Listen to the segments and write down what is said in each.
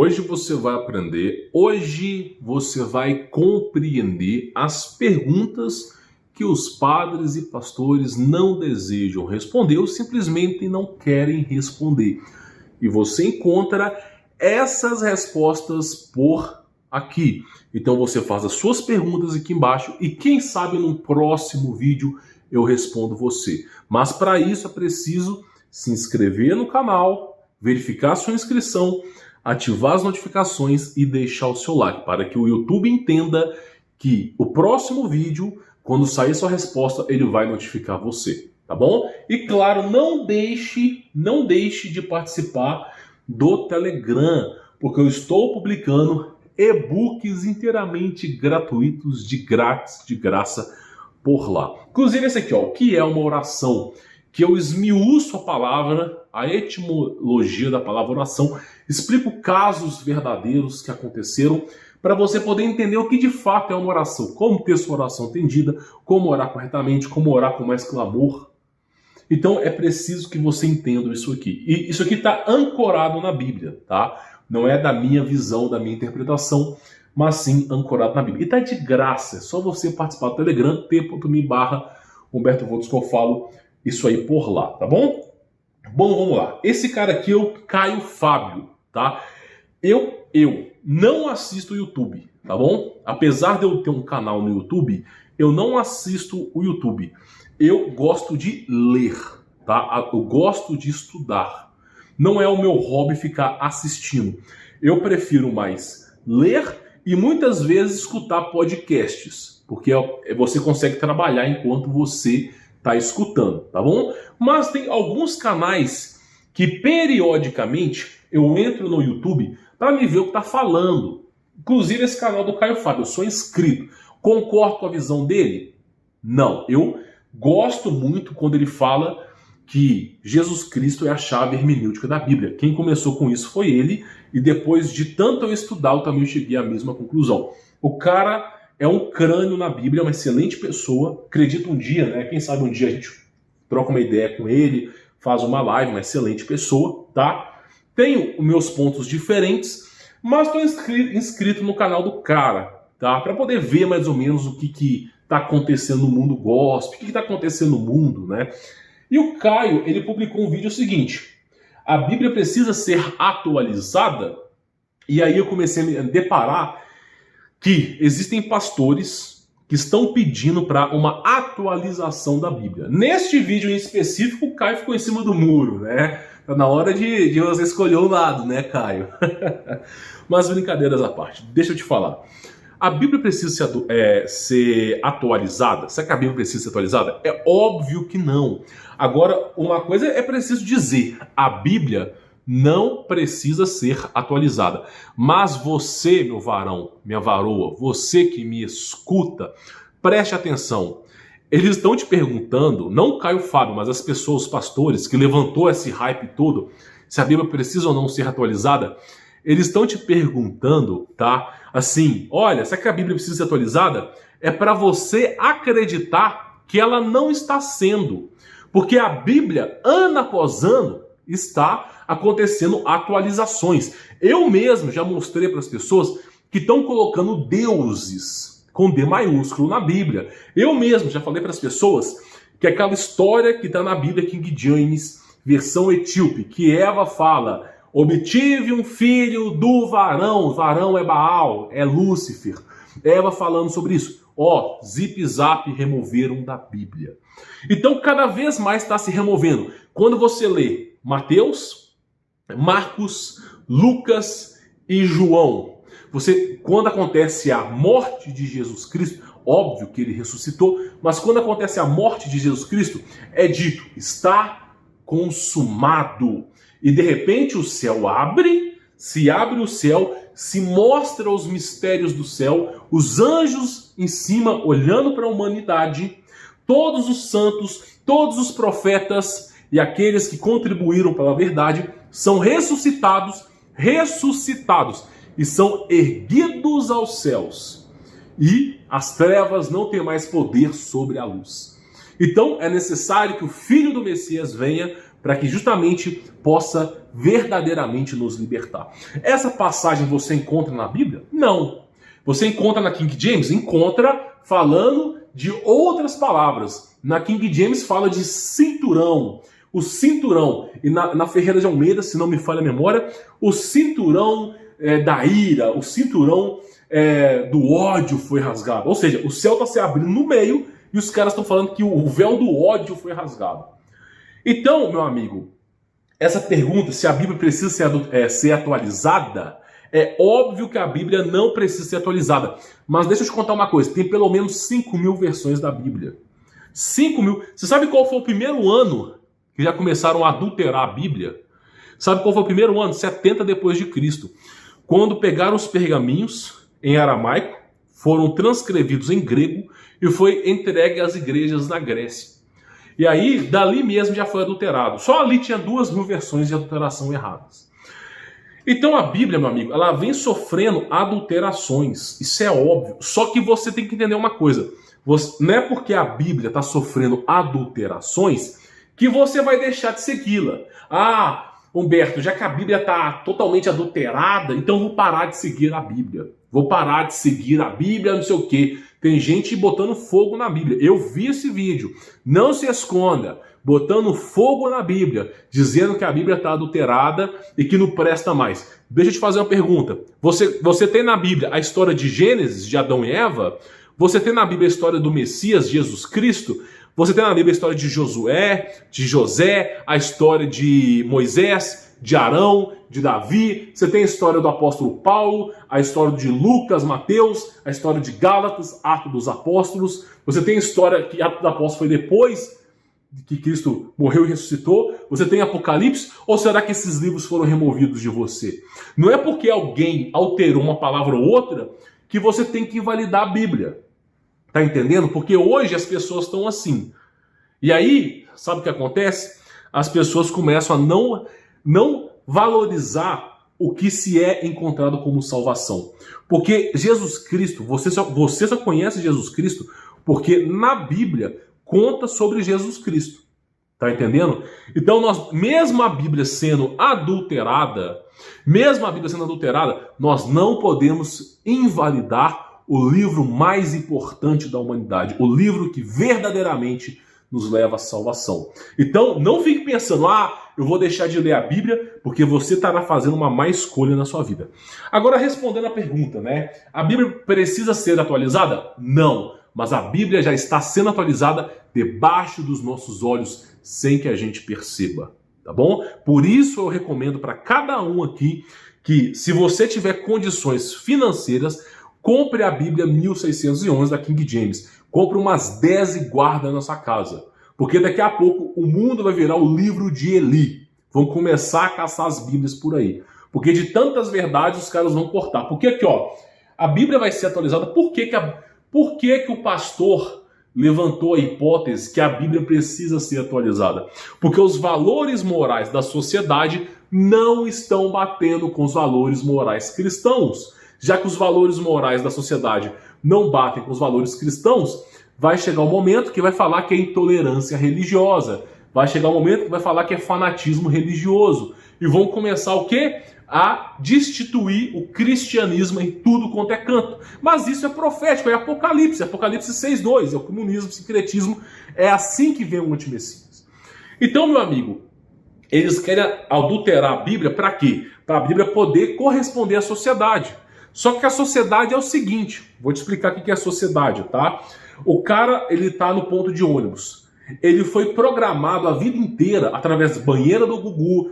Hoje você vai aprender, hoje você vai compreender as perguntas que os padres e pastores não desejam responder ou simplesmente não querem responder. E você encontra essas respostas por aqui. Então você faz as suas perguntas aqui embaixo e quem sabe no próximo vídeo eu respondo você. Mas para isso é preciso se inscrever no canal, verificar a sua inscrição, ativar as notificações e deixar o seu like para que o YouTube entenda que o próximo vídeo, quando sair sua resposta, ele vai notificar você, tá bom? E claro, não deixe de participar do Telegram, porque eu estou publicando e-books inteiramente gratuitos, de grátis, de graça, por lá. Inclusive esse aqui, ó, que é uma oração, que eu esmiuço a palavra, a etimologia da palavra oração, explico casos verdadeiros que aconteceram, para você poder entender o que de fato é uma oração, como ter sua oração atendida, como orar corretamente, como orar com mais clamor. Então é preciso que você entenda isso aqui. E isso aqui está ancorado na Bíblia, tá? Não é da minha visão, da minha interpretação, mas sim ancorado na Bíblia. E está de graça, é só você participar do Telegram, t.me/Humberto Voltos, que eu falo isso aí por lá, tá bom? Bom, vamos lá. Esse cara aqui é o Caio Fábio, tá? Eu não assisto o YouTube, tá bom? Apesar de eu ter um canal no YouTube, eu não assisto o YouTube. Eu gosto de ler, tá? Eu gosto de estudar. Não é o meu hobby ficar assistindo. Eu prefiro mais ler e muitas vezes escutar podcasts, porque você consegue trabalhar enquanto você está escutando, tá bom? Mas tem alguns canais que periodicamente eu entro no YouTube para me ver o que está falando. Inclusive esse canal do Caio Fábio, eu sou inscrito. Concordo com a visão dele? Não. Eu gosto muito quando ele fala que Jesus Cristo é a chave hermenêutica da Bíblia. Quem começou com isso foi ele, e depois de tanto eu estudar, eu também cheguei à mesma conclusão. O cara é um crânio na Bíblia, é uma excelente pessoa. Acredito um dia, né? Quem sabe um dia a gente troca uma ideia com ele, faz uma live, uma excelente pessoa, tá? Tenho os meus pontos diferentes, mas estou inscrito no canal do cara, tá? Para poder ver mais ou menos o que está acontecendo no mundo gospel, o que está acontecendo no mundo, né? E o Caio, ele publicou um vídeo seguinte: a Bíblia precisa ser atualizada? E aí eu comecei a me deparar que existem pastores que estão pedindo para uma atualização da Bíblia. Neste vídeo em específico, o Caio ficou em cima do muro, né? Tá na hora de você escolher o lado, né, Caio? Mas brincadeiras à parte, deixa eu te falar. A Bíblia precisa ser atualizada? Será que a Bíblia precisa ser atualizada? É óbvio que não. Agora, uma coisa é preciso dizer: a Bíblia não precisa ser atualizada. Mas você, meu varão, minha varoa, você que me escuta, preste atenção. Eles estão te perguntando, não o Caio Fábio, mas as pessoas, os pastores, que levantou esse hype todo, se a Bíblia precisa ou não ser atualizada. Eles estão te perguntando, tá? Assim, olha, será que a Bíblia precisa ser atualizada? É para você acreditar que ela não está sendo. Porque a Bíblia, ano após ano, está acontecendo atualizações. Eu mesmo já mostrei para as pessoas que estão colocando deuses com D maiúsculo na Bíblia. Eu mesmo já falei para as pessoas que aquela história que está na Bíblia King James, versão etíope, que Eva fala: obtive um filho do varão, o varão é Baal, é Lúcifer. Eva falando sobre isso. Ó, zip zap removeram da Bíblia. Então cada vez mais está se removendo. Quando você lê Mateus, Marcos, Lucas e João, quando acontece a morte de Jesus Cristo, óbvio que ele ressuscitou, mas quando acontece a morte de Jesus Cristo, é dito: está consumado. E de repente o céu abre, se abre o céu, se mostra os mistérios do céu, os anjos em cima olhando para a humanidade, todos os santos, todos os profetas e aqueles que contribuíram pela verdade são ressuscitados e são erguidos aos céus. E as trevas não têm mais poder sobre a luz. Então é necessário que o Filho do Messias venha para que justamente possa verdadeiramente nos libertar. Essa passagem você encontra na Bíblia? Não. Você encontra na King James? Encontra falando de outras palavras. Na King James fala de cinturão. O cinturão. E na Ferreira de Almeida, se não me falha a memória, o cinturão da ira, o cinturão do ódio foi rasgado. Ou seja, o céu está se abrindo no meio e os caras estão falando que o véu do ódio foi rasgado. Então, meu amigo, essa pergunta, se a Bíblia precisa ser atualizada, é óbvio que a Bíblia não precisa ser atualizada. Mas deixa eu te contar uma coisa, tem pelo menos 5.000 versões da Bíblia. 5.000. Você sabe qual foi o primeiro ano que já começaram a adulterar a Bíblia? Sabe qual foi o primeiro ano? 70 depois de Cristo. Quando pegaram os pergaminhos em aramaico, foram transcrevidos em grego e foi entregue às igrejas na Grécia. E aí, dali mesmo já foi adulterado. Só ali tinha 2.000 versões de adulteração erradas. Então a Bíblia, meu amigo, ela vem sofrendo adulterações. Isso é óbvio. Só que você tem que entender uma coisa. Não é porque a Bíblia está sofrendo adulterações que você vai deixar de segui-la. Ah, Humberto, já que a Bíblia está totalmente adulterada, então vou parar de seguir a Bíblia. Vou parar de seguir a Bíblia, não sei o quê. Tem gente botando fogo na Bíblia. Eu vi esse vídeo. Não se esconda. Botando fogo na Bíblia. Dizendo que a Bíblia está adulterada e que não presta mais. Deixa eu te fazer uma pergunta. Você tem na Bíblia a história de Gênesis, de Adão e Eva? Você tem na Bíblia a história do Messias, Jesus Cristo? Você tem na Bíblia a história de Josué, de José, a história de Moisés, de Arão, de Davi. Você tem a história do apóstolo Paulo, a história de Lucas, Mateus, a história de Gálatas, Atos dos Apóstolos. Você tem a história que Atos dos Apóstolos foi depois que Cristo morreu e ressuscitou. Você tem Apocalipse, ou será que esses livros foram removidos de você? Não é porque alguém alterou uma palavra ou outra que você tem que invalidar a Bíblia. Tá entendendo? Porque hoje as pessoas estão assim. E aí, sabe o que acontece? As pessoas começam a não valorizar o que se é encontrado como salvação. Porque Jesus Cristo, você só conhece Jesus Cristo porque na Bíblia conta sobre Jesus Cristo. Tá entendendo? Então, mesmo a Bíblia sendo adulterada, nós não podemos invalidar o livro mais importante da humanidade, o livro que verdadeiramente nos leva à salvação. Então, não fique pensando, eu vou deixar de ler a Bíblia porque você estará fazendo uma má escolha na sua vida. Agora, respondendo a pergunta, né? A Bíblia precisa ser atualizada? Não, mas a Bíblia já está sendo atualizada debaixo dos nossos olhos sem que a gente perceba, tá bom? Por isso eu recomendo para cada um aqui que, se você tiver condições financeiras, compre a Bíblia 1611 da King James. Compre umas 10 e guarda na sua casa. Porque daqui a pouco o mundo vai virar o livro de Eli. Vão começar a caçar as Bíblias por aí. Porque de tantas verdades os caras vão cortar. Porque aqui, a Bíblia vai ser atualizada. Por que o pastor levantou a hipótese que a Bíblia precisa ser atualizada? Porque os valores morais da sociedade não estão batendo com os valores morais cristãos. Já que os valores morais da sociedade não batem com os valores cristãos, vai chegar um momento que vai falar que é intolerância religiosa, vai chegar um momento que vai falar que é fanatismo religioso, e vão começar o quê? A destituir o cristianismo em tudo quanto é canto. Mas isso é profético, é Apocalipse 6:2, é o comunismo, o sincretismo, é assim que vem o antimessias. Então, meu amigo, eles querem adulterar a Bíblia para quê? Para a Bíblia poder corresponder à sociedade. Só que a sociedade é o seguinte, vou te explicar o que é a sociedade, tá? O cara, ele tá no ponto de ônibus. Ele foi programado a vida inteira através da banheira do Gugu,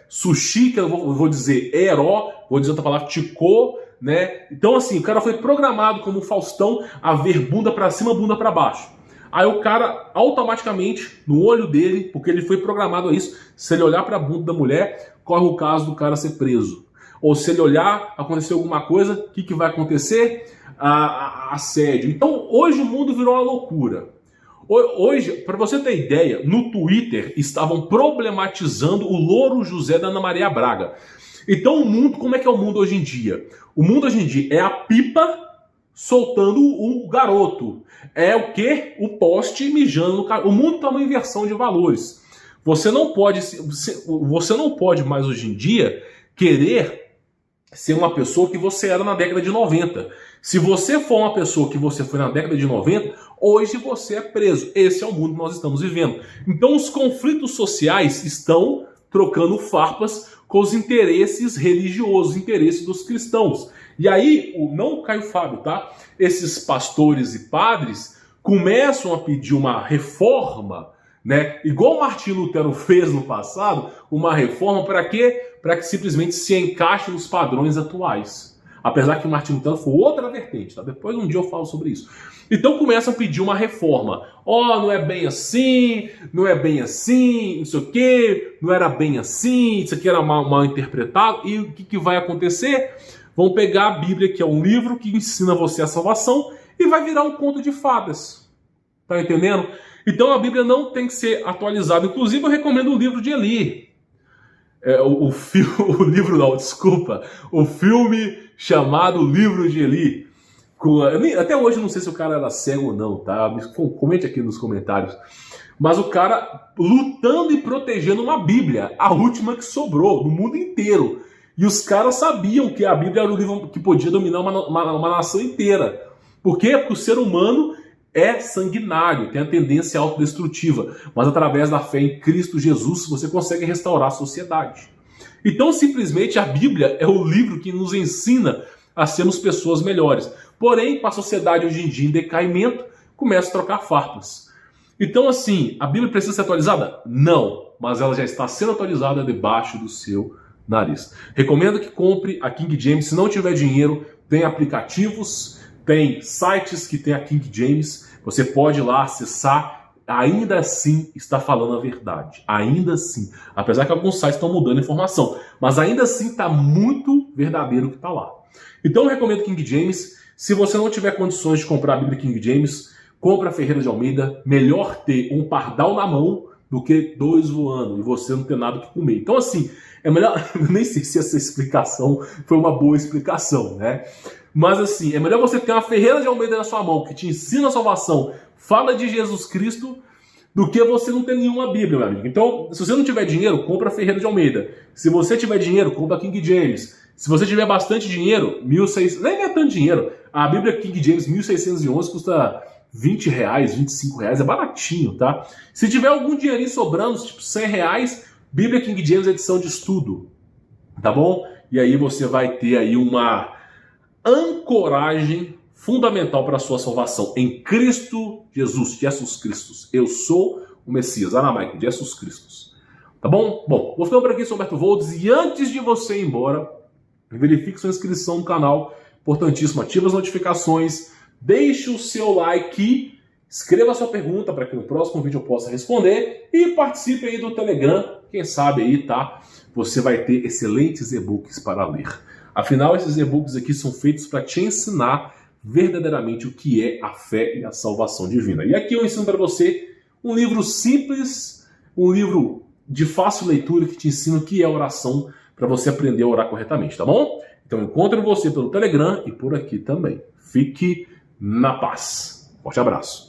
sushi, que eu vou dizer Heró, vou dizer outra palavra, Ticô, né? Então assim, o cara foi programado como o Faustão a ver bunda pra cima, bunda pra baixo. Aí o cara, automaticamente, no olho dele, porque ele foi programado a isso, se ele olhar pra bunda da mulher, corre o caso do cara ser preso. Ou se ele olhar, acontecer alguma coisa, o que vai acontecer? Assédio. Então, hoje o mundo virou uma loucura. Hoje, para você ter ideia, no Twitter estavam problematizando o Louro José da Ana Maria Braga. Então, o mundo, como é que é o mundo hoje em dia? O mundo hoje em dia é a pipa soltando o garoto. É o quê? O poste mijando no cara. O mundo está uma inversão de valores. Você não pode mais hoje em dia querer ser uma pessoa que você era na década de 90. Se você for uma pessoa que você foi na década de 90, hoje você é preso. Esse é o mundo que nós estamos vivendo. Então os conflitos sociais estão trocando farpas com os interesses religiosos, os interesses dos cristãos. E aí, não o Caio Fábio, tá? Esses pastores e padres começam a pedir uma reforma, né? Igual Martim Lutero fez no passado, uma reforma para quê? Para que simplesmente se encaixe nos padrões atuais. Apesar que Martim Lutero foi outra vertente, tá? Depois um dia eu falo sobre isso. Então começam a pedir uma reforma. Não é bem assim, não é bem assim, não sei o quê, não era bem assim, isso aqui era mal interpretado. E o que vai acontecer? Vão pegar a Bíblia, que é um livro que ensina você a salvação, e vai virar um conto de fadas. Tá entendendo? Então a Bíblia não tem que ser atualizada. Inclusive eu recomendo o livro de Eli. O filme chamado Livro de Eli. Até hoje eu não sei se o cara era cego ou não, tá? Comente aqui nos comentários. Mas o cara lutando e protegendo uma Bíblia, a última que sobrou no mundo inteiro. E os caras sabiam que a Bíblia era o livro que podia dominar uma nação inteira. Por quê? Porque o ser humano é sanguinário, tem a tendência autodestrutiva. Mas através da fé em Cristo Jesus, você consegue restaurar a sociedade. Então, simplesmente, a Bíblia é o livro que nos ensina a sermos pessoas melhores. Porém, com a sociedade hoje em dia em decaimento, começa a trocar farpas. Então, assim, a Bíblia precisa ser atualizada? Não, mas ela já está sendo atualizada debaixo do seu nariz. Recomendo que compre a King James. Se não tiver dinheiro, tem aplicativos, tem sites que tem a King James. Você pode ir lá acessar. Ainda assim está falando a verdade. Ainda assim. Apesar que alguns sites estão mudando a informação. Mas ainda assim está muito verdadeiro o que está lá. Então eu recomendo King James. Se você não tiver condições de comprar a Bíblia King James, compra a Ferreira de Almeida. Melhor ter um pardal na mão do que 2 voando e você não ter nada o que comer. Então assim, é melhor... Nem sei se essa explicação foi uma boa explicação, né? Mas assim, é melhor você ter uma Ferreira de Almeida na sua mão que te ensina a salvação, fala de Jesus Cristo, do que você não ter nenhuma Bíblia, meu amigo. Então, se você não tiver dinheiro, compra a Ferreira de Almeida. Se você tiver dinheiro, compra a King James. Se você tiver bastante dinheiro, 1.600... Nem é tanto dinheiro. A Bíblia King James 1611 custa R$20, R$25, é baratinho, tá? Se tiver algum dinheirinho sobrando, tipo R$100, Bíblia King James edição de estudo, tá bom? E aí você vai ter aí uma ancoragem fundamental para a sua salvação em Cristo Jesus Cristo. Eu sou o Messias, Aramaico, Jesus Cristo. Tá bom? Bom, vou ficando por aqui, sou Humberto Voldes, e antes de você ir embora, verifique sua inscrição no canal, importantíssimo, ative as notificações, deixe o seu like, escreva a sua pergunta para que no próximo vídeo eu possa responder e participe aí do Telegram, quem sabe aí, tá? Você vai ter excelentes e-books para ler. Afinal, esses e-books aqui são feitos para te ensinar verdadeiramente o que é a fé e a salvação divina. E aqui eu ensino para você um livro simples, um livro de fácil leitura que te ensina o que é oração para você aprender a orar corretamente, tá bom? Então encontro você pelo Telegram e por aqui também. Fique na paz. Forte abraço.